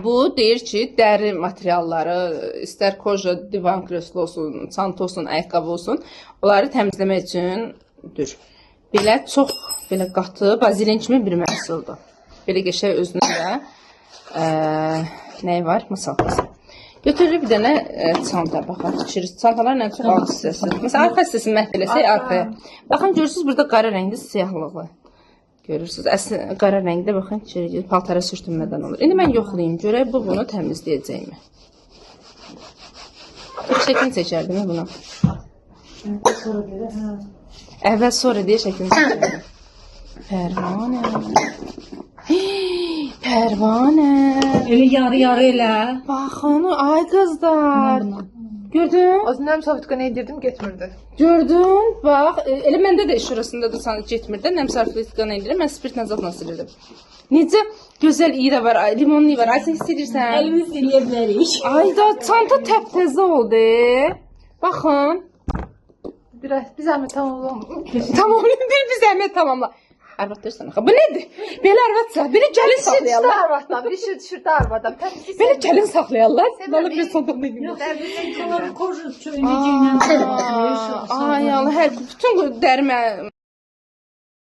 bu deyir ki, dəri materialları, istər koja, divan kreslo olsun, çanta olsun, ayaqqabı olsun, onları təmizləmək üçündür. Belə çox belə qatı, bazilin kimi bir məhsuldur. Belə qəşəng özünə də nəyi var? Masalası. Götürür bir dənə çanta, baxın, çıxırız. Çantaların ən çox alt hissəsi. Məsələn, arxa hissəsini məhv eləsək arxaya. Baxın, görürsünüz, burada qara rəngdə siyahlığı. Görürsünüz, əslində qara rəngdə, baxın, paltara sürtünmədən olur. İndi mən yoxlayayım, görək bu bunu təmizləyəcəkmi? Çox şəklini çəkərdim bunu. Əvvəl sonra deyə şəklini çəkərdim. Pərvanə. Pərvanə. Elə yarı-yarı elə. Baxın, ay qızlar. Gördün? O nəm sarfitqana edirdim, getmirdi. Gördün? Bax, elə məndə də şurasında da sana getmirdi. Nəm sarfitqana edirdim, mən spirtlə zadla silirdim. Necə gözəl iyi də var, limonlu var. Ay, sən hiss edirsən? Əlimiz eləyə bilərik. Ay da, çanta təptəzə oldu. Baxın. Bir zəhmət tamamla. Tamamlayın, bir zəhmət tamamla. Arvad deyirsən axı, bu nədir? Belə arvadsa, belə gəlin saxlayarlar. Arvaddan, bir şey düşürdü arvadan. Belə gəlin saxlayarlar. Vallahi bir sonda deyim. Koja çöynəcəyinə. Ay Allah, hər bütün dərimə